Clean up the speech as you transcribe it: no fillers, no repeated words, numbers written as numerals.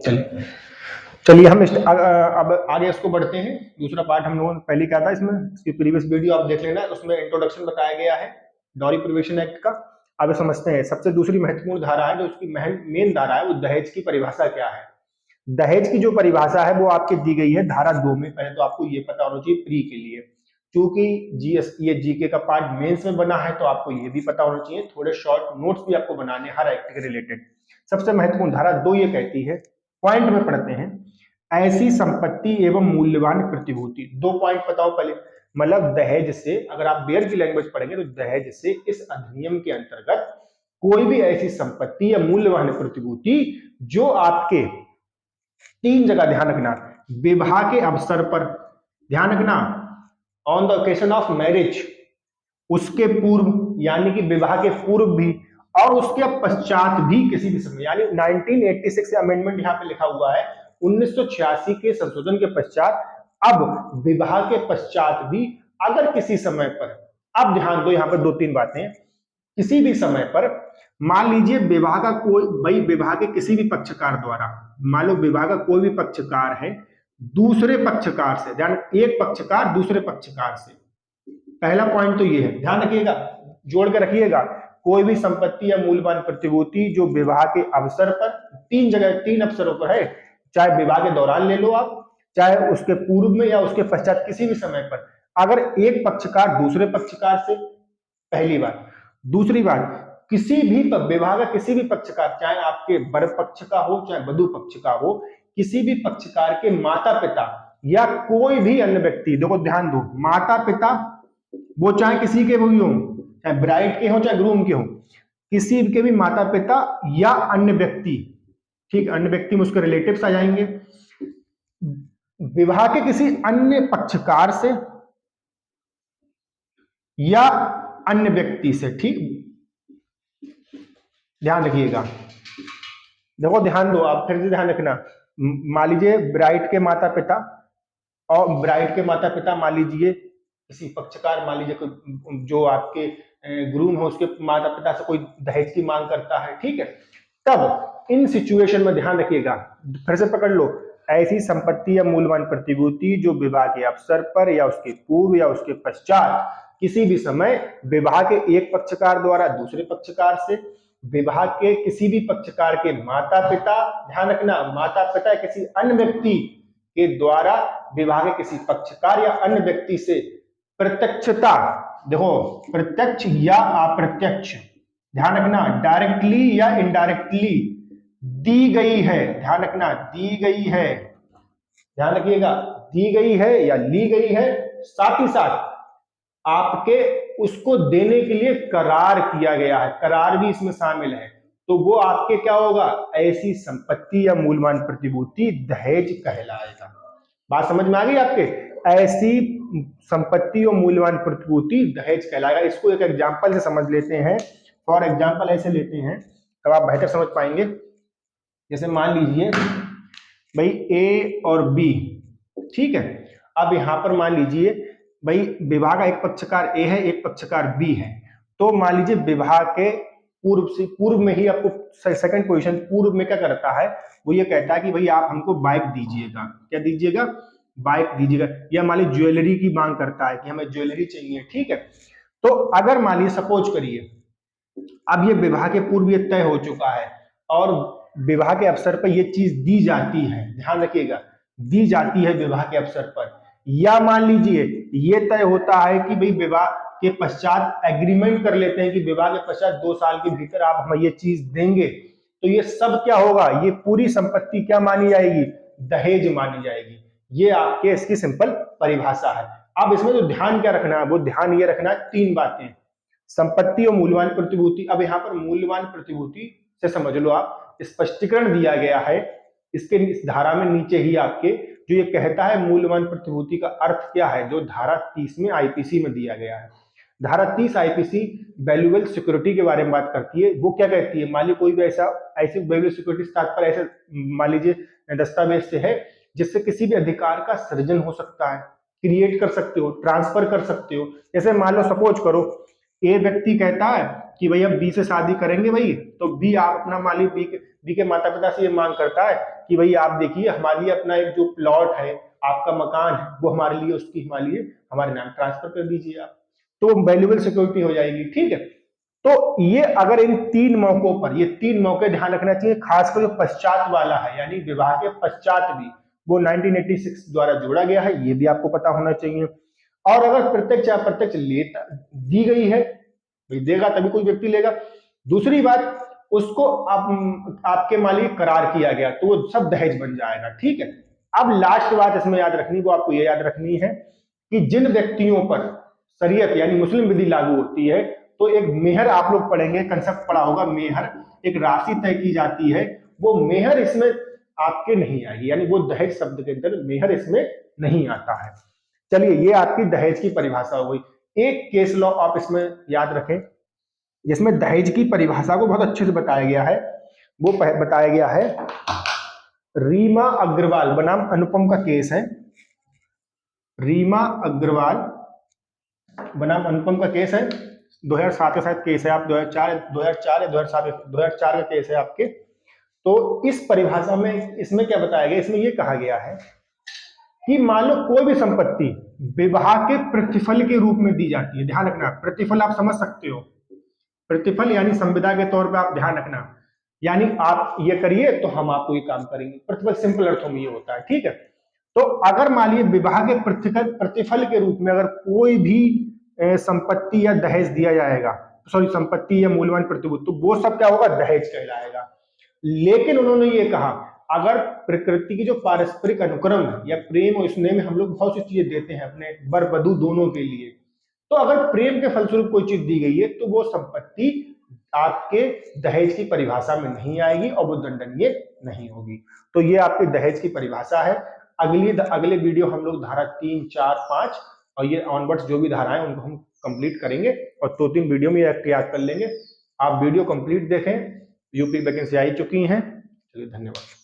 चलिए चलिए हम अब आगे इसको बढ़ते हैं। दूसरा पार्ट हम लोगों ने पहले क्या था, इसमें इसकी प्रीवियस वीडियो आप देख लेना, उसमें इंट्रोडक्शन बताया गया है डॉरी प्रिवेशन एक्ट का। अब समझते हैं सबसे दूसरी महत्वपूर्ण धारा है, जो उसकी मेन धारा है, वो दहेज की परिभाषा क्या है। दहेज की जो परिभाषा है वो आपके दी गई है धारा 2 में। पहले तो आपको ये पता होना चाहिए प्री के लिए, क्योंकि ये जीके का पार्ट मेंस में बना है, तो आपको ये भी पता होना चाहिए। थोड़े शॉर्ट नोट्स भी आपको बनाने हर एक्ट के रिलेटेड। सबसे महत्वपूर्ण धारा 2 ये कहती है, पॉइंट में पढ़ते हैं, ऐसी संपत्ति एवं मूल्यवान प्रतिभूति। 2 पॉइंट बताओ पहले। मतलब दहेज से, अगर आप बेयर की लैंग्वेज पढ़ेंगे तो दहेज से इस अधिनियम के अंतर्गत कोई भी ऐसी संपत्ति या मूल्यवान प्रतिभूति जो आपके 3 जगह ध्यान रखना, विवाह के अवसर पर, ध्यान रखना, on the occasion of marriage, उसके पूर्व यानी कि विवाह के पूर्व भी, और उसके पश्चात भी किसी भी समय, यानी 1986 अमेंडमेंट यहाँ पे लिखा हुआ है, 1986 के संशोधन के पश्चात, अब विवाह के पश्चात भी अगर किसी समय पर, अब ध्यान दो यहाँ पर 2-3 बातें, किसी भी समय पर, मान लीजिए विवाह का कोई, भाई विवाह के किसी भी पक्षकार द्वारा, मान लो विवाह का कोई भी पक्षकार है दूसरे पक्षकार से, ध्यान, एक पक्षकार दूसरे पक्षकार से, पहला पॉइंट तो ये है, ध्यान रखिएगा, जोड़ के रखिएगा, कोई भी संपत्ति या मूल्यवान प्रतिभूति जो विवाह के अवसर पर, 3 जगह 3 अवसरों पर है, चाहे विवाह के दौरान ले लो आप, चाहे उसके पूर्व में या उसके पश्चात किसी भी समय पर, अगर एक पक्षकार दूसरे पक्षकार से, पहली बात। दूसरी बात, किसी भी विवाह का किसी भी पक्षकार, चाहे आपके वर पक्ष का हो चाहे वधु पक्ष का हो, किसी भी पक्षकार के माता पिता या कोई भी अन्य व्यक्ति, देखो ध्यान दो, माता पिता वो चाहे किसी के भी हो, चाहे ब्राइड के हो चाहे ग्रूम के हो, किसी के भी माता पिता या अन्य व्यक्ति, ठीक, अन्य व्यक्ति में उसके रिलेटिव्स आ जाएंगे, विवाह के किसी अन्य पक्षकार से या अन्य व्यक्ति से, ठीक, ध्यान रखिएगा, देखो ध्यान दो, आप फिर से ध्यान रखना, मान लीजिए ब्राइड के माता पिता, और ब्राइड के माता पिता मान लीजिए किसी पक्षकार, मान लीजिए कोई जो आपके ग्रूम हो उसके माता पिता से कोई दहेज की मांग करता है, ठीक है, तब इन सिचुएशन में ध्यान रखिएगा, फिर से पकड़ लो, ऐसी संपत्ति या मूल्यवान प्रतिभूति जो विवाह के अवसर पर या उसके पूर्व या उसके पश्चात किसी भी समय विवाह के एक पक्षकार द्वारा दूसरे पक्षकार से, विवाह के किसी भी पक्षकार के माता पिता, ध्यान रखना, माता पिता किसी अन्य व्यक्ति के द्वारा विवाह के किसी पक्षकार या अन्य व्यक्ति से प्रत्यक्षता, देखो प्रत्यक्ष या अप्रत्यक्ष, ध्यान रखना, डायरेक्टली या इनडायरेक्टली दी गई है, ध्यान रखना, दी गई है, ध्यान रखिएगा, दी गई है या ली गई है, साथ ही साथ आपके उसको देने के लिए करार किया गया है, करार भी इसमें शामिल है, तो वो आपके क्या होगा, ऐसी संपत्ति या मूल्यवान प्रतिभूति दहेज कहलाएगा। बात समझ में आ गई आपके, ऐसी संपत्ति और मूल्यवान प्रतिभूति दहेज कहलाएगा। इसको एक एग्जांपल से समझ लेते हैं, फॉर एग्जांपल ऐसे लेते हैं तब आप बेहतर समझ पाएंगे। जैसे मान लीजिए भाई ए और बी, ठीक है, अब यहां पर मान लीजिए भाई विवाह का एक पक्षकार ए है एक पक्षकार बी है, तो मान लीजिए विवाह के पूर्व में ही आपको सेकंड पोजीशन पूर्व में क्या करता है, वो ये कहता है कि भाई आप हमको बाइक दीजिएगा, क्या दीजिएगा, बाइक दीजिएगा, या मान लीजिए ज्वेलरी की मांग करता है कि हमें ज्वेलरी चाहिए, ठीक है, तो अगर मान लीजिए सपोज करिए अब ये विवाह के पूर्व ये तय हो चुका है और विवाह के अवसर पर ये चीज दी जाती है, ध्यान रखिएगा, दी जाती है विवाह के अवसर पर, या मान लीजिए ये तय होता है कि भाई विवाह के पश्चात एग्रीमेंट कर लेते हैं कि विवाह के पश्चात 2 साल के भीतर आप हमें ये चीज देंगे, तो ये सब क्या होगा, ये पूरी संपत्ति क्या मानी जाएगी, दहेज मानी जाएगी। ये आपके इसकी सिंपल परिभाषा है। अब इसमें जो ध्यान क्या रखना है, वो ध्यान ये रखना है 3 बातें, संपत्ति और मूल्यवान प्रतिभूति। अब यहाँ पर मूल्यवान प्रतिभूति से समझ लो आप, स्पष्टीकरण दिया गया है इसके इस धारा में नीचे ही आपके, जो ये कहता है मूल्यवान प्रतिभूति का अर्थ क्या है, जो धारा 30 में आईपीसी में दिया गया है। धारा 30 आईपीसी वैल्यूएबल सिक्योरिटी के बारे में बात करती है। वो क्या कहती है, मान लीजिए कोई भी ऐसी वैल्यूएबल सिक्योरिटी तात्पर्य ऐसे मान लीजिए दस्तावेज से है जिससे किसी भी अधिकार का सृजन हो सकता है, क्रिएट कर सकते हो, ट्रांसफर कर सकते हो। जैसे मान लो सपोज करो ए व्यक्ति कहता है कि भैया बी से शादी करेंगे भाई, तो बी आप अपना मालिक बी के माता पिता से ये मांग करता है कि भाई आप देखिए हमारे लिए अपना एक जो प्लॉट है, आपका मकान है, वो हमारे लिए उसकी हमारे नाम ट्रांसफर कर दीजिए आप, तो वैल्यूएबल सिक्योरिटी हो जाएगी। ठीक है, तो ये अगर इन 3 मौकों पर, ये 3 मौके ध्यान रखना चाहिए, खासकर जो पश्चात वाला है यानी विवाह के पश्चात भी, वो 1986 द्वारा जोड़ा गया है, ये भी आपको पता होना चाहिए। और अगर प्रत्यक्ष या अप्रत्यक्ष लेता दी गई है, देगा तभी कोई व्यक्ति लेगा। दूसरी बात, उसको आपके मालिक करार किया गया, तो वो सब दहेज बन जाएगा। ठीक है, अब लास्ट बात इसमें याद रखनी, वो आपको ये याद रखनी है कि जिन व्यक्तियों पर शरीयत यानी मुस्लिम विधि लागू होती है, तो एक मेहर आप लोग पढ़ेंगे, कंसेप्ट पढ़ा होगा मेहर, एक राशि तय की जाती है, वो मेहर इसमें आपके नहीं आएगी, यानी वो दहेज शब्द के अंदर मेहर इसमें नहीं आता है। चलिए, ये आपकी दहेज की परिभाषा हो गई। एक केस लॉ आप इसमें याद रखें जिसमें दहेज की परिभाषा को बहुत अच्छे से बताया गया है, वो बताया गया है रीमा अग्रवाल बनाम अनुपम का केस है। रीमा अग्रवाल बनाम अनुपम का केस है, 2007 का शायद केस है, आप 2004 या 2007 का केस है आपके। तो इस परिभाषा में इसमें क्या बताया गया, इसमें यह कहा गया है कि मान लो कोई भी संपत्ति विवाह के प्रतिफल के रूप में दी जाती है। ध्यान रखना, प्रतिफल आप समझ सकते हो, प्रतिफल यानी संविदा के तौर पे आप ध्यान रखना, यानी आप ये करिए तो हम आपको ये काम करेंगे, प्रतिफल सिंपल अर्थों में ये होता है। ठीक है, तो अगर मान लीजिए विवाह के प्रतिफल के रूप में अगर कोई भी संपत्ति या दहेज दिया जाएगा, सॉरी संपत्ति या मूल्यवान प्रतिभूति, तो वो सब क्या होगा, दहेज कहलाएगा। लेकिन उन्होंने ये कहा अगर प्रकृति की जो पारस्परिक अनुक्रम है या प्रेम और स्नेह में हम लोग बहुत सी चीजें देते हैं अपने वर वधू दोनों के लिए, तो अगर प्रेम के फलस्वरूप कोई चीज दी गई है तो वो संपत्ति आपके दहेज की परिभाषा में नहीं आएगी और वो दंडनीय नहीं होगी। तो ये आपके दहेज की परिभाषा है। अगले वीडियो हम लोग धारा 3, 4, 5 और ये ऑनवर्ड्स जो भी धाराएं उनको हम कंप्लीट करेंगे और 2-3 वीडियो में याद कर लेंगे। आप वीडियो कंप्लीट देखें, यूपी वैकेंसी आई चुकी हैं। चलिए, धन्यवाद।